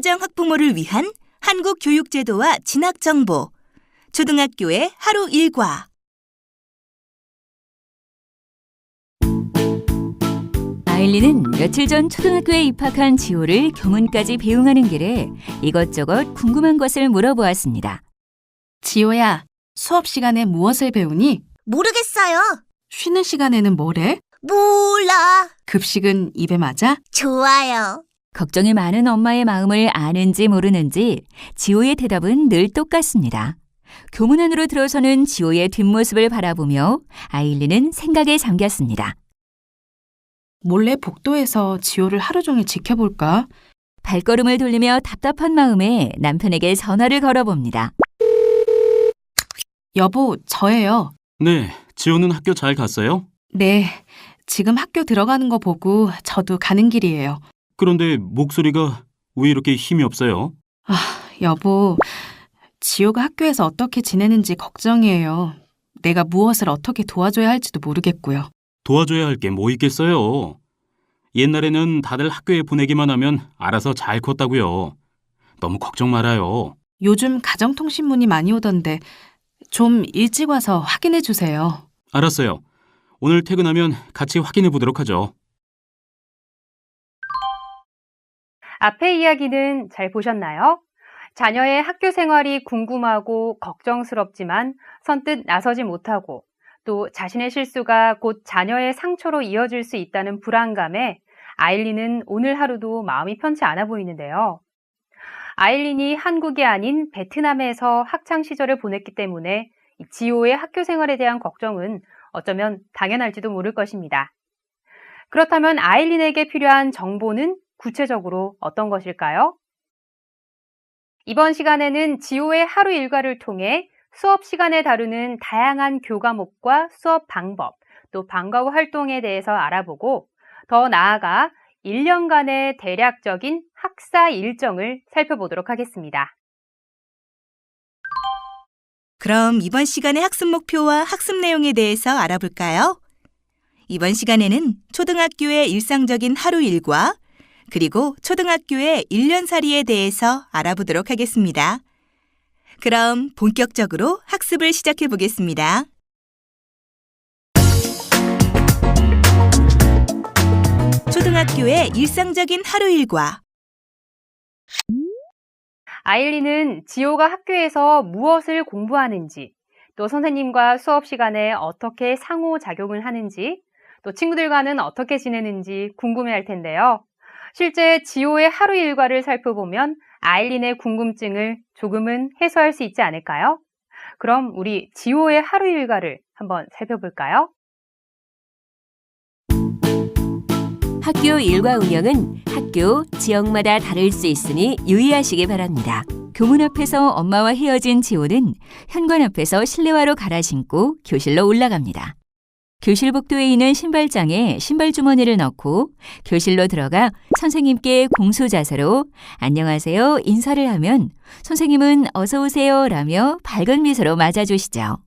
친환경 학부모를 위한 한국 교육제도와 진학정보, 초등학교의 하루 일과. 아일리는 며칠 전 초등학교에 입학한 지호를 교문까지 배웅하는 길에 이것저것 궁금한 것을 물어보았습니다. 지호야, 수업 시간에 무엇을 배우니? 모르겠어요. 쉬는 시간에는 뭐래? 몰라. 급식은 입에 맞아? 좋아요. 걱정이 많은 엄마의 마음을 아는지 모르는지 지호의 대답은 늘 똑같습니다. 교문 안으로 들어서는 지호의 뒷모습을 바라보며 아일리는 생각에 잠겼습니다. 몰래 복도에서 지호를 하루 종일 지켜볼까? 발걸음을 돌리며 답답한 마음에 남편에게 전화를 걸어봅니다. 여보, 저예요. 네, 지호는 학교 잘 갔어요? 네, 지금 학교 들어가는 거 보고 저도 가는 길이에요. 그런데 목소리가 왜 이렇게 힘이 없어요? 여보, 지호가 학교에서 어떻게 지내는지 걱정이에요. 내가 무엇을 어떻게 도와줘야 할지도 모르겠고요. 도와줘야 할 게 뭐 있겠어요? 옛날에는 다들 학교에 보내기만 하면 알아서 잘 컸다고요. 너무 걱정 말아요. 요즘 가정통신문이 많이 오던데 좀 일찍 와서 확인해 주세요. 알았어요. 오늘 퇴근하면 같이 확인해 보도록 하죠. 앞의 이야기는 잘 보셨나요? 자녀의 학교 생활이 궁금하고 걱정스럽지만 선뜻 나서지 못하고 또 자신의 실수가 곧 자녀의 상처로 이어질 수 있다는 불안감에 아일린은 오늘 하루도 마음이 편치 않아 보이는데요. 아일린이 한국이 아닌 베트남에서 학창 시절을 보냈기 때문에 지호의 학교 생활에 대한 걱정은 어쩌면 당연할지도 모를 것입니다. 그렇다면 아일린에게 필요한 정보는 구체적으로 어떤 것일까요? 이번 시간에는 지호의 하루 일과를 통해 수업 시간에 다루는 다양한 교과목과 수업 방법, 또 방과 후 활동에 대해서 알아보고 더 나아가 1년간의 대략적인 학사 일정을 살펴보도록 하겠습니다. 그럼 이번 시간의 학습 목표와 학습 내용에 대해서 알아볼까요? 이번 시간에는 초등학교의 일상적인 하루 일과 그리고 초등학교의 1년살이에 대해서 알아보도록 하겠습니다. 그럼 본격적으로 학습을 시작해 보겠습니다. 초등학교의 일상적인 하루 일과. 아일린은 지호가 학교에서 무엇을 공부하는지, 또 선생님과 수업 시간에 어떻게 상호작용을 하는지, 또 친구들과는 어떻게 지내는지 궁금해할 텐데요. 실제 지호의 하루 일과를 살펴보면 아일린의 궁금증을 조금은 해소할 수 있지 않을까요? 그럼 우리 지호의 하루 일과를 한번 살펴볼까요? 학교 일과 운영은 학교, 지역마다 다를 수 있으니 유의하시기 바랍니다. 교문 앞에서 엄마와 헤어진 지호는 현관 앞에서 실내화로 갈아 신고 교실로 올라갑니다. 교실 복도에 있는 신발장에 신발 주머니를 넣고 교실로 들어가 선생님께 공수 자세로 안녕하세요 인사를 하면 선생님은 어서 오세요 라며 밝은 미소로 맞아주시죠.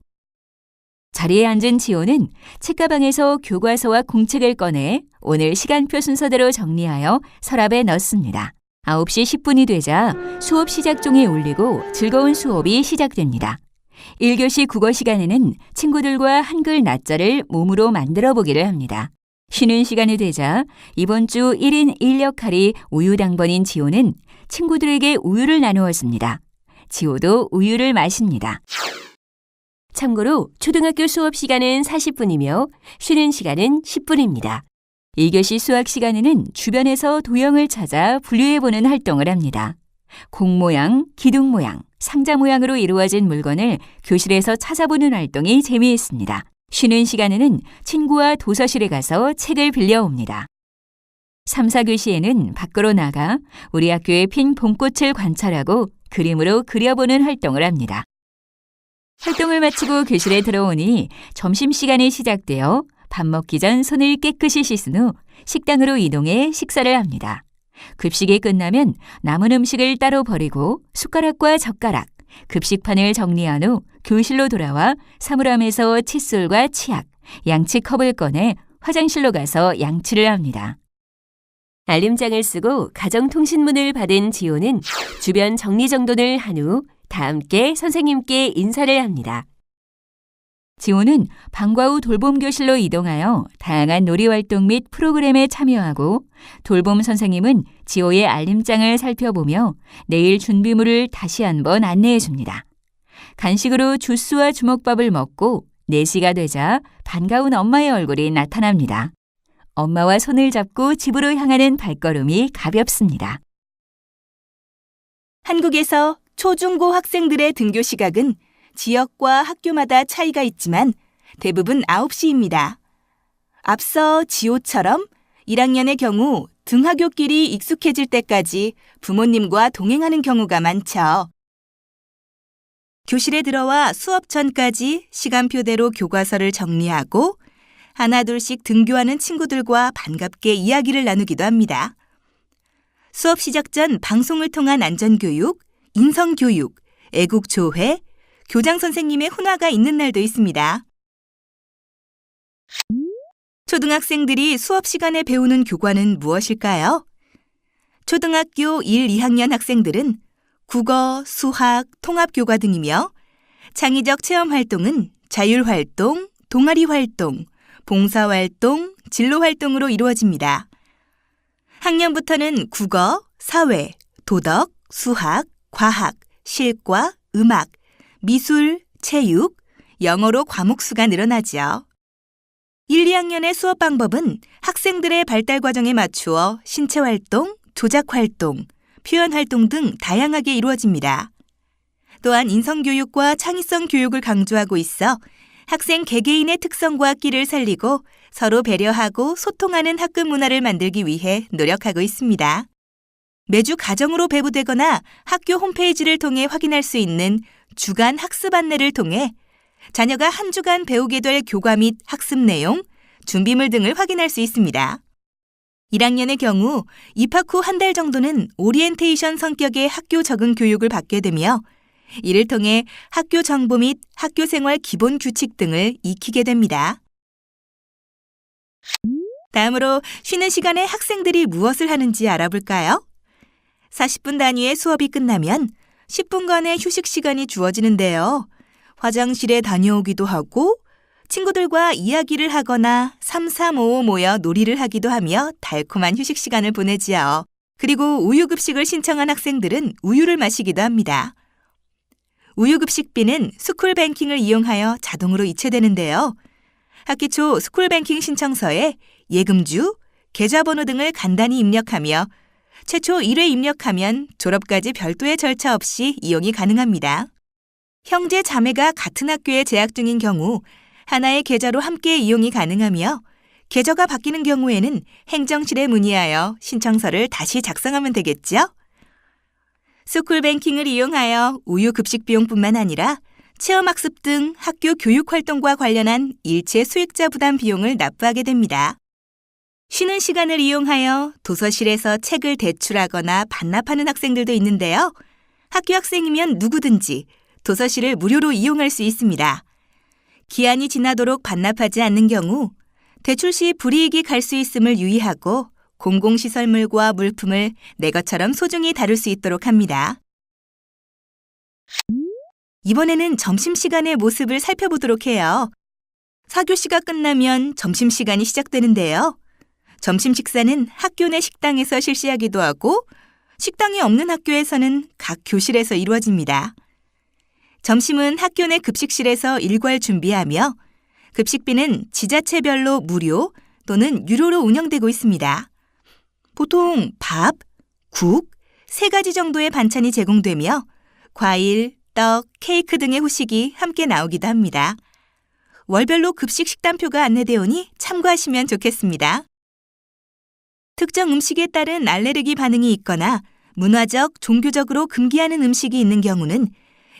자리에 앉은 지호는 책가방에서 교과서와 공책을 꺼내 오늘 시간표 순서대로 정리하여 서랍에 넣습니다. 9시 10분이 되자 수업 시작종이 울리고 즐거운 수업이 시작됩니다. 1교시 국어 시간에는 친구들과 한글 낫자를 몸으로 만들어 보기를 합니다. 쉬는 시간이 되자 이번 주 1인 1역할이 우유당번인 지호는 친구들에게 우유를 나누었습니다. 지호도 우유를 마십니다. 참고로 초등학교 수업 시간은 40분이며 쉬는 시간은 10분입니다. 2교시 수학 시간에는 주변에서 도형을 찾아 분류해보는 활동을 합니다. 공 모양, 기둥 모양, 상자 모양으로 이루어진 물건을 교실에서 찾아보는 활동이 재미있습니다. 쉬는 시간에는 친구와 도서실에 가서 책을 빌려옵니다. 3, 4교시에는 밖으로 나가 우리 학교에 핀 봄꽃을 관찰하고 그림으로 그려보는 활동을 합니다. 활동을 마치고 교실에 들어오니 점심시간이 시작되어 밥 먹기 전 손을 깨끗이 씻은 후 식당으로 이동해 식사를 합니다. 급식이 끝나면 남은 음식을 따로 버리고 숟가락과 젓가락, 급식판을 정리한 후 교실로 돌아와 사물함에서 칫솔과 치약, 양치컵을 꺼내 화장실로 가서 양치를 합니다. 알림장을 쓰고 가정통신문을 받은 지호는 주변 정리정돈을 한 후 다 함께 선생님께 인사를 합니다. 지호는 방과 후 돌봄교실로 이동하여 다양한 놀이활동 및 프로그램에 참여하고 돌봄 선생님은 지호의 알림장을 살펴보며 내일 준비물을 다시 한번 안내해 줍니다. 간식으로 주스와 주먹밥을 먹고 4시가 되자 반가운 엄마의 얼굴이 나타납니다. 엄마와 손을 잡고 집으로 향하는 발걸음이 가볍습니다. 한국에서 초중고 학생들의 등교 시각은 지역과 학교마다 차이가 있지만 대부분 9시입니다. 앞서 지호처럼 1학년의 경우 등하굣길이 익숙해질 때까지 부모님과 동행하는 경우가 많죠. 교실에 들어와 수업 전까지 시간표대로 교과서를 정리하고 하나둘씩 등교하는 친구들과 반갑게 이야기를 나누기도 합니다. 수업 시작 전 방송을 통한 안전교육, 인성교육, 애국조회, 교장 선생님의 훈화가 있는 날도 있습니다. 초등학생들이 수업 시간에 배우는 교과는 무엇일까요? 초등학교 1, 2학년 학생들은 국어, 수학, 통합교과 등이며 창의적 체험활동은 자율활동, 동아리활동, 봉사활동, 진로활동으로 이루어집니다. 학년부터는 국어, 사회, 도덕, 수학, 과학, 실과, 음악, 미술, 체육, 영어로 과목 수가 늘어나죠. 1, 2학년의 수업 방법은 학생들의 발달 과정에 맞추어 신체활동, 조작활동, 표현활동 등 다양하게 이루어집니다. 또한 인성교육과 창의성 교육을 강조하고 있어 학생 개개인의 특성과 끼를 살리고 서로 배려하고 소통하는 학급 문화를 만들기 위해 노력하고 있습니다. 매주 가정으로 배부되거나 학교 홈페이지를 통해 확인할 수 있는 주간 학습 안내를 통해 자녀가 한 주간 배우게 될 교과 및 학습 내용, 준비물 등을 확인할 수 있습니다. 1학년의 경우 입학 후 한 달 정도는 오리엔테이션 성격의 학교 적응 교육을 받게 되며 이를 통해 학교 정보 및 학교 생활 기본 규칙 등을 익히게 됩니다. 다음으로 쉬는 시간에 학생들이 무엇을 하는지 알아볼까요? 40분 단위의 수업이 끝나면 10분간의 휴식 시간이 주어지는데요. 화장실에 다녀오기도 하고 친구들과 이야기를 하거나 3-3-5 모여 놀이를 하기도 하며 달콤한 휴식 시간을 보내지요. 그리고 우유급식을 신청한 학생들은 우유를 마시기도 합니다. 우유급식비는 스쿨뱅킹을 이용하여 자동으로 이체되는데요. 학기 초 스쿨뱅킹 신청서에 예금주, 계좌번호 등을 간단히 입력하며 최초 1회 입력하면 졸업까지 별도의 절차 없이 이용이 가능합니다. 형제, 자매가 같은 학교에 재학 중인 경우 하나의 계좌로 함께 이용이 가능하며 계좌가 바뀌는 경우에는 행정실에 문의하여 신청서를 다시 작성하면 되겠죠? 스쿨뱅킹을 이용하여 우유 급식 비용뿐만 아니라 체험학습 등 학교 교육활동과 관련한 일체 수익자 부담 비용을 납부하게 됩니다. 쉬는 시간을 이용하여 도서실에서 책을 대출하거나 반납하는 학생들도 있는데요. 학교 학생이면 누구든지 도서실을 무료로 이용할 수 있습니다. 기한이 지나도록 반납하지 않는 경우 대출 시 불이익이 갈 수 있음을 유의하고 공공시설물과 물품을 내 것처럼 소중히 다룰 수 있도록 합니다. 이번에는 점심시간의 모습을 살펴보도록 해요. 4교시가 끝나면 점심시간이 시작되는데요. 점심 식사는 학교 내 식당에서 실시하기도 하고 식당이 없는 학교에서는 각 교실에서 이루어집니다. 점심은 학교 내 급식실에서 일괄 준비하며 급식비는 지자체별로 무료 또는 유료로 운영되고 있습니다. 보통 밥, 국, 3가지 정도의 반찬이 제공되며 과일, 떡, 케이크 등의 후식이 함께 나오기도 합니다. 월별로 급식 식단표가 안내되오니 참고하시면 좋겠습니다. 특정 음식에 따른 알레르기 반응이 있거나 문화적, 종교적으로 금기하는 음식이 있는 경우는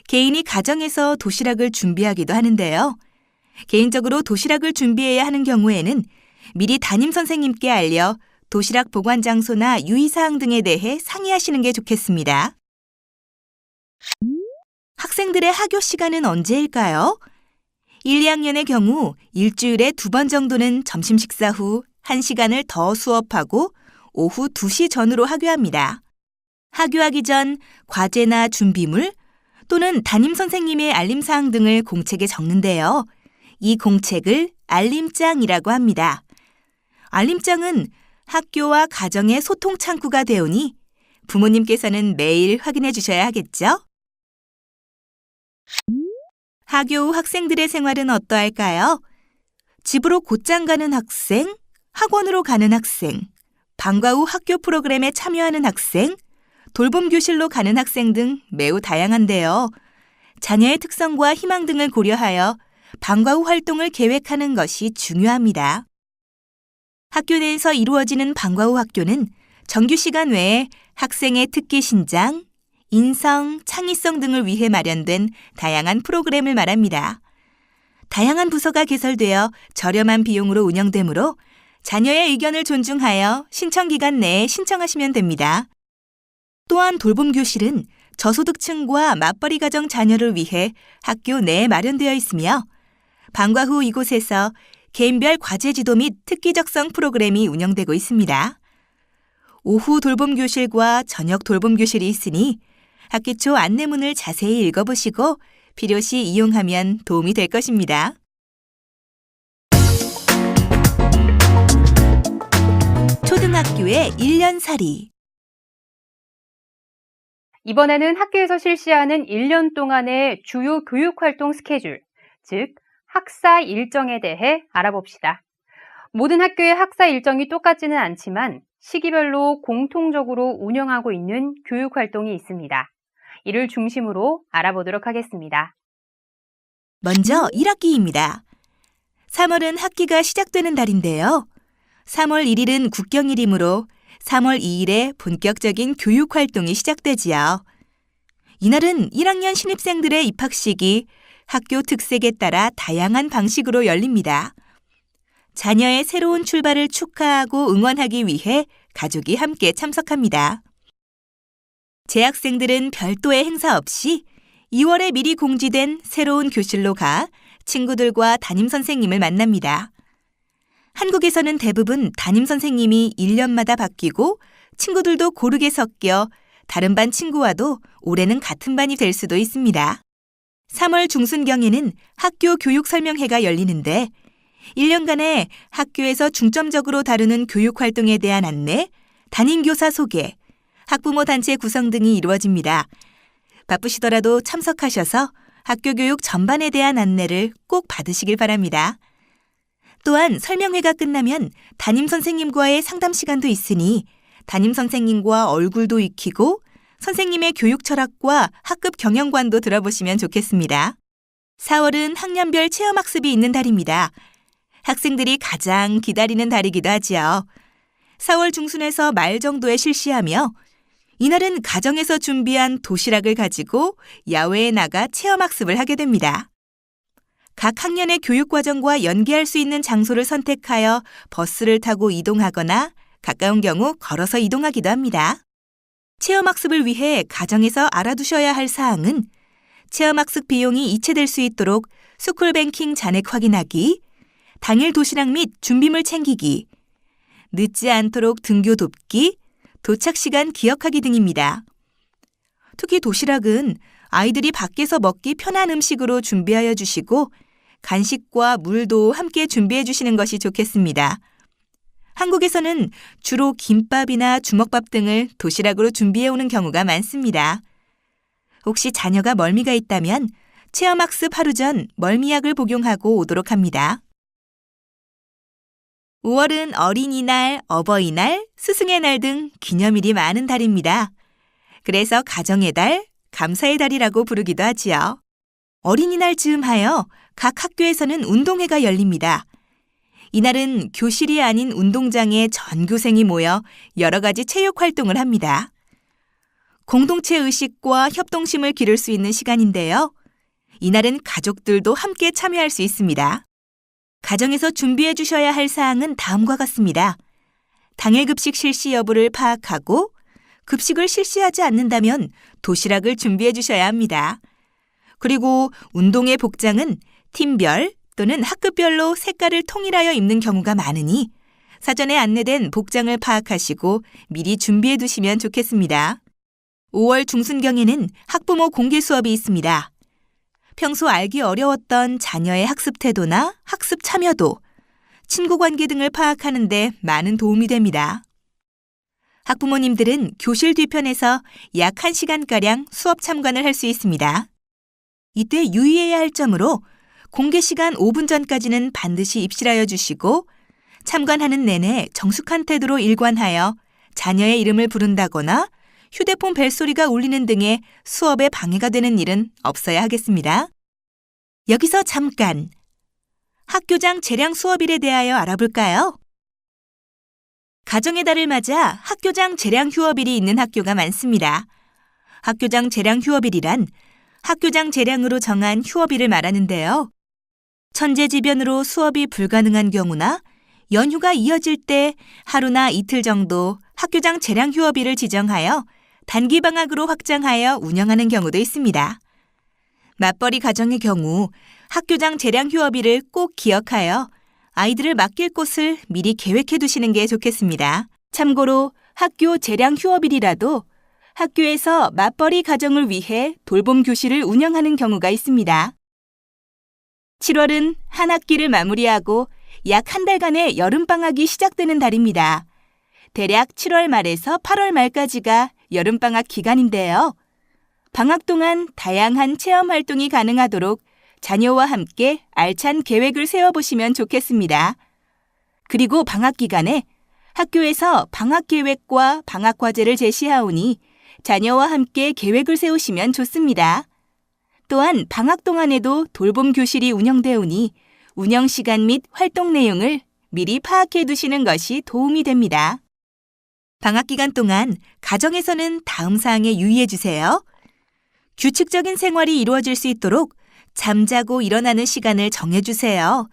개인이 가정에서 도시락을 준비하기도 하는데요. 개인적으로 도시락을 준비해야 하는 경우에는 미리 담임 선생님께 알려 도시락 보관 장소나 유의사항 등에 대해 상의하시는 게 좋겠습니다. 학생들의 하교 시간은 언제일까요? 1, 2학년의 경우 일주일에 2번 정도는 점심 식사 후 1시간을 더 수업하고 오후 2시 전후로 하교합니다. 하교하기 전 과제나 준비물 또는 담임 선생님의 알림사항 등을 공책에 적는데요. 이 공책을 알림장이라고 합니다. 알림장은 학교와 가정의 소통 창구가 되오니 부모님께서는 매일 확인해 주셔야 하겠죠? 하교 후 학생들의 생활은 어떠할까요? 집으로 곧장 가는 학생, 학원으로 가는 학생, 방과 후 학교 프로그램에 참여하는 학생, 돌봄 교실로 가는 학생 등 매우 다양한데요. 자녀의 특성과 희망 등을 고려하여 방과 후 활동을 계획하는 것이 중요합니다. 학교 내에서 이루어지는 방과 후 학교는 정규 시간 외에 학생의 특기 신장, 인성, 창의성 등을 위해 마련된 다양한 프로그램을 말합니다. 다양한 부서가 개설되어 저렴한 비용으로 운영되므로 자녀의 의견을 존중하여 신청 기간 내에 신청하시면 됩니다. 또한 돌봄 교실은 저소득층과 맞벌이 가정 자녀를 위해 학교 내에 마련되어 있으며 방과 후 이곳에서 개인별 과제 지도 및 특기적성 프로그램이 운영되고 있습니다. 오후 돌봄 교실과 저녁 돌봄 교실이 있으니 학기 초 안내문을 자세히 읽어보시고 필요시 이용하면 도움이 될 것입니다. 초등학교의 1년살이. 이번에는 학교에서 실시하는 1년 동안의 주요 교육활동 스케줄, 즉 학사 일정에 대해 알아봅시다. 모든 학교의 학사 일정이 똑같지는 않지만 시기별로 공통적으로 운영하고 있는 교육활동이 있습니다. 이를 중심으로 알아보도록 하겠습니다. 먼저 1학기입니다. 3월은 학기가 시작되는 달인데요. 3월 1일은 국경일이므로 3월 2일에 본격적인 교육활동이 시작되지요. 이날은 1학년 신입생들의 입학식이 학교 특색에 따라 다양한 방식으로 열립니다. 자녀의 새로운 출발을 축하하고 응원하기 위해 가족이 함께 참석합니다. 재학생들은 별도의 행사 없이 2월에 미리 공지된 새로운 교실로 가 친구들과 담임 선생님을 만납니다. 한국에서는 대부분 담임 선생님이 1년마다 바뀌고 친구들도 고르게 섞여 다른 반 친구와도 올해는 같은 반이 될 수도 있습니다. 3월 중순경에는 학교 교육 설명회가 열리는데 1년간의 학교에서 중점적으로 다루는 교육활동에 대한 안내, 담임교사 소개, 학부모 단체 구성 등이 이루어집니다. 바쁘시더라도 참석하셔서 학교 교육 전반에 대한 안내를 꼭 받으시길 바랍니다. 또한 설명회가 끝나면 담임 선생님과의 상담 시간도 있으니 담임 선생님과 얼굴도 익히고 선생님의 교육 철학과 학급 경영관도 들어보시면 좋겠습니다. 4월은 학년별 체험학습이 있는 달입니다. 학생들이 가장 기다리는 달이기도 하지요. 4월 중순에서 말 정도에 실시하며 이날은 가정에서 준비한 도시락을 가지고 야외에 나가 체험학습을 하게 됩니다. 각 학년의 교육과정과 연계할 수 있는 장소를 선택하여 버스를 타고 이동하거나 가까운 경우 걸어서 이동하기도 합니다. 체험학습을 위해 가정에서 알아두셔야 할 사항은 체험학습 비용이 이체될 수 있도록 스쿨뱅킹 잔액 확인하기, 당일 도시락 및 준비물 챙기기, 늦지 않도록 등교 돕기, 도착 시간 기억하기 등입니다. 특히 도시락은 아이들이 밖에서 먹기 편한 음식으로 준비하여 주시고 간식과 물도 함께 준비해 주시는 것이 좋겠습니다. 한국에서는 주로 김밥이나 주먹밥 등을 도시락으로 준비해 오는 경우가 많습니다. 혹시 자녀가 멀미가 있다면 체험학습 하루 전 멀미약을 복용하고 오도록 합니다. 5월은 어린이날, 어버이날, 스승의 날 등 기념일이 많은 달입니다. 그래서 가정의 달, 감사의 달이라고 부르기도 하지요. 어린이날 즈음하여 각 학교에서는 운동회가 열립니다. 이날은 교실이 아닌 운동장에 전교생이 모여 여러 가지 체육 활동을 합니다. 공동체 의식과 협동심을 기를 수 있는 시간인데요. 이날은 가족들도 함께 참여할 수 있습니다. 가정에서 준비해 주셔야 할 사항은 다음과 같습니다. 당일 급식 실시 여부를 파악하고 급식을 실시하지 않는다면 도시락을 준비해 주셔야 합니다. 그리고 운동회 복장은 팀별 또는 학급별로 색깔을 통일하여 입는 경우가 많으니 사전에 안내된 복장을 파악하시고 미리 준비해 두시면 좋겠습니다. 5월 중순경에는 학부모 공개 수업이 있습니다. 평소 알기 어려웠던 자녀의 학습 태도나 학습 참여도, 친구 관계 등을 파악하는 데 많은 도움이 됩니다. 학부모님들은 교실 뒤편에서 약 1시간가량 수업 참관을 할 수 있습니다. 이때 유의해야 할 점으로 공개 시간 5분 전까지는 반드시 입실하여 주시고 참관하는 내내 정숙한 태도로 일관하여 자녀의 이름을 부른다거나 휴대폰 벨소리가 울리는 등의 수업에 방해가 되는 일은 없어야 하겠습니다. 여기서 잠깐 학교장 재량 수업일에 대하여 알아볼까요? 가정의 달을 맞아 학교장 재량 휴업일이 있는 학교가 많습니다. 학교장 재량 휴업일이란 학교장 재량으로 정한 휴업일을 말하는데요. 천재지변으로 수업이 불가능한 경우나 연휴가 이어질 때 하루나 이틀 정도 학교장 재량 휴업일을 지정하여 단기 방학으로 확장하여 운영하는 경우도 있습니다. 맞벌이 가정의 경우 학교장 재량 휴업일을 꼭 기억하여 아이들을 맡길 곳을 미리 계획해 두시는 게 좋겠습니다. 참고로 학교 재량 휴업일이라도 학교에서 맞벌이 가정을 위해 돌봄 교실을 운영하는 경우가 있습니다. 7월은 한 학기를 마무리하고 약 한 달간의 여름방학이 시작되는 달입니다. 대략 7월 말에서 8월 말까지가 여름방학 기간인데요. 방학 동안 다양한 체험 활동이 가능하도록 자녀와 함께 알찬 계획을 세워보시면 좋겠습니다. 그리고 방학 기간에 학교에서 방학 계획과 방학 과제를 제시하오니 자녀와 함께 계획을 세우시면 좋습니다. 또한 방학 동안에도 돌봄 교실이 운영되오니 운영 시간 및 활동 내용을 미리 파악해 두시는 것이 도움이 됩니다. 방학 기간 동안 가정에서는 다음 사항에 유의해 주세요. 규칙적인 생활이 이루어질 수 있도록 잠자고 일어나는 시간을 정해주세요.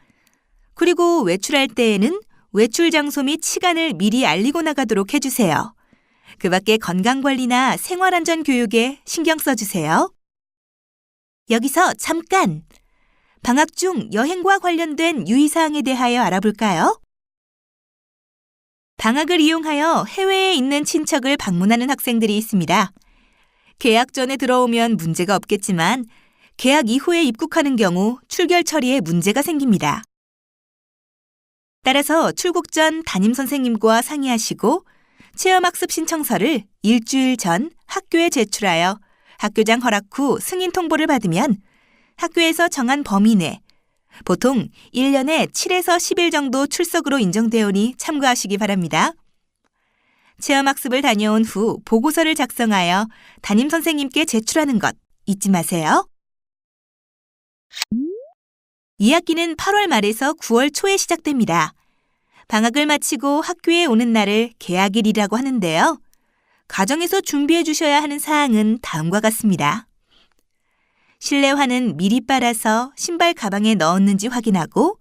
그리고 외출할 때에는 외출 장소 및 시간을 미리 알리고 나가도록 해주세요. 그 밖에 건강관리나 생활안전 교육에 신경 써주세요. 여기서 잠깐! 방학 중 여행과 관련된 유의사항에 대하여 알아볼까요? 방학을 이용하여 해외에 있는 친척을 방문하는 학생들이 있습니다. 개학 전에 들어오면 문제가 없겠지만 개학 이후에 입국하는 경우 출결 처리에 문제가 생깁니다. 따라서 출국 전 담임선생님과 상의하시고 체험학습 신청서를 일주일 전 학교에 제출하여 학교장 허락 후 승인 통보를 받으면 학교에서 정한 범위 내 보통 1년에 7에서 10일 정도 출석으로 인정되오니 참고하시기 바랍니다. 체험학습을 다녀온 후 보고서를 작성하여 담임선생님께 제출하는 것 잊지 마세요. 2학기는 8월 말에서 9월 초에 시작됩니다. 방학을 마치고 학교에 오는 날을 개학일이라고 하는데요. 가정에서 준비해 주셔야 하는 사항은 다음과 같습니다. 실내화는 미리 빨아서 신발 가방에 넣었는지 확인하고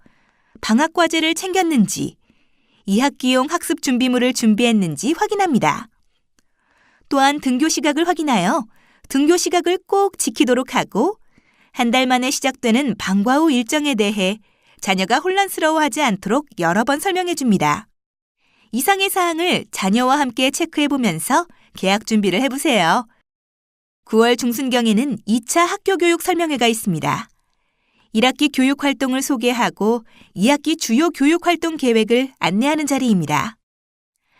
방학 과제를 챙겼는지 2학기용 학습 준비물을 준비했는지 확인합니다. 또한 등교 시각을 확인하여 등교 시각을 꼭 지키도록 하고 한 달 만에 시작되는 방과 후 일정에 대해 자녀가 혼란스러워하지 않도록 여러 번 설명해 줍니다. 이상의 사항을 자녀와 함께 체크해 보면서 개학 준비를 해보세요. 9월 중순경에는 2차 학교교육 설명회가 있습니다. 1학기 교육활동을 소개하고 2학기 주요 교육활동 계획을 안내하는 자리입니다.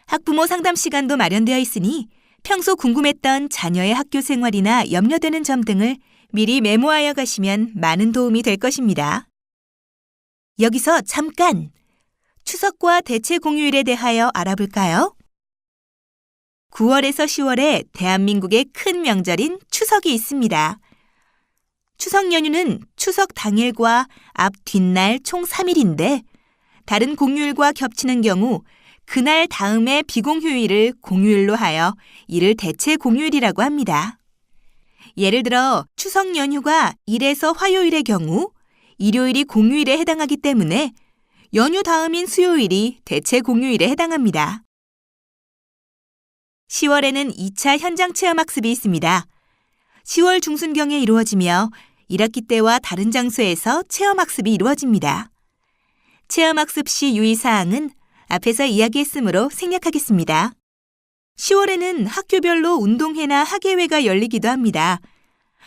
학부모 상담 시간도 마련되어 있으니 평소 궁금했던 자녀의 학교 생활이나 염려되는 점 등을 미리 메모하여 가시면 많은 도움이 될 것입니다. 여기서 잠깐! 추석과 대체 공휴일에 대하여 알아볼까요? 9월에서 10월에 대한민국의 큰 명절인 추석이 있습니다. 추석 연휴는 추석 당일과 앞 뒷날 총 3일인데 다른 공휴일과 겹치는 경우 그날 다음에 비공휴일을 공휴일로 하여 이를 대체 공휴일이라고 합니다. 예를 들어 추석 연휴가 일에서 화요일의 경우 일요일이 공휴일에 해당하기 때문에 연휴 다음인 수요일이 대체 공휴일에 해당합니다. 10월에는 2차 현장 체험학습이 있습니다. 10월 중순경에 이루어지며 1학기 때와 다른 장소에서 체험학습이 이루어집니다. 체험학습 시 유의사항은 앞에서 이야기했으므로 생략하겠습니다. 10월에는 학교별로 운동회나 학예회가 열리기도 합니다.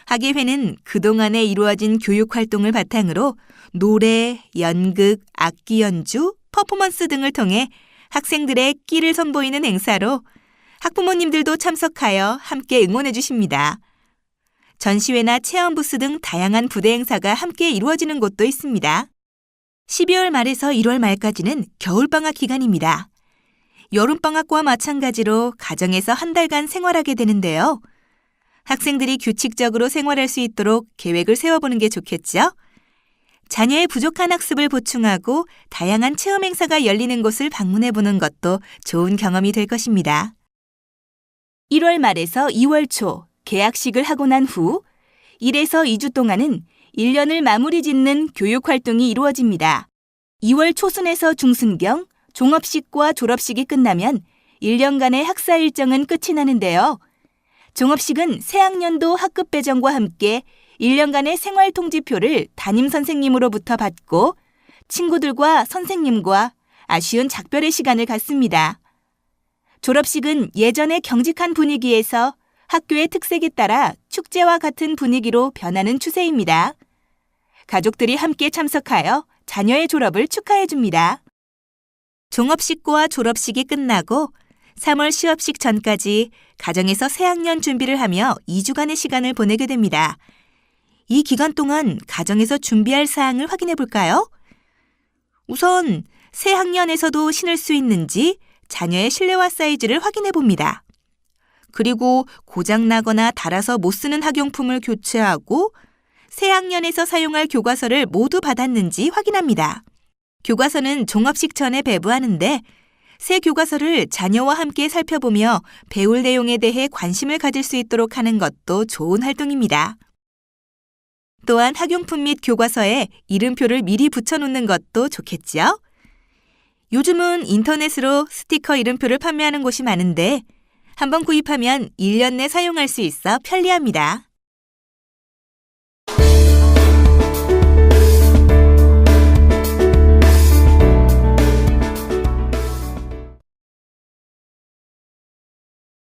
학예회는 그동안에 이루어진 교육활동을 바탕으로 노래, 연극, 악기 연주, 퍼포먼스 등을 통해 학생들의 끼를 선보이는 행사로 학부모님들도 참석하여 함께 응원해 주십니다. 전시회나 체험부스 등 다양한 부대 행사가 함께 이루어지는 곳도 있습니다. 12월 말에서 1월 말까지는 겨울방학 기간입니다. 여름방학과 마찬가지로 가정에서 한 달간 생활하게 되는데요. 학생들이 규칙적으로 생활할 수 있도록 계획을 세워보는 게 좋겠죠? 자녀의 부족한 학습을 보충하고 다양한 체험 행사가 열리는 곳을 방문해보는 것도 좋은 경험이 될 것입니다. 1월 말에서 2월 초 개학식을 하고 난 후 1에서 2주 동안은 1년을 마무리 짓는 교육활동이 이루어집니다. 2월 초순에서 중순경 종업식과 졸업식이 끝나면 1년간의 학사 일정은 끝이 나는데요. 종업식은 새학년도 학급 배정과 함께 1년간의 생활통지표를 담임 선생님으로부터 받고 친구들과 선생님과 아쉬운 작별의 시간을 갖습니다. 졸업식은 예전의 경직한 분위기에서 학교의 특색에 따라 축제와 같은 분위기로 변하는 추세입니다. 가족들이 함께 참석하여 자녀의 졸업을 축하해 줍니다. 종업식과 졸업식이 끝나고 3월 시업식 전까지 가정에서 새학년 준비를 하며 2주간의 시간을 보내게 됩니다. 이 기간 동안 가정에서 준비할 사항을 확인해 볼까요? 우선 새학년에서도 신을 수 있는지 자녀의 실내화 사이즈를 확인해 봅니다. 그리고 고장나거나 닳아서 못 쓰는 학용품을 교체하고 새학년에서 사용할 교과서를 모두 받았는지 확인합니다. 교과서는 종업식 전에 배부하는데 새 교과서를 자녀와 함께 살펴보며 배울 내용에 대해 관심을 가질 수 있도록 하는 것도 좋은 활동입니다. 또한 학용품 및 교과서에 이름표를 미리 붙여놓는 것도 좋겠죠? 요즘은 인터넷으로 스티커 이름표를 판매하는 곳이 많은데 한번 구입하면 1년 내 사용할 수 있어 편리합니다.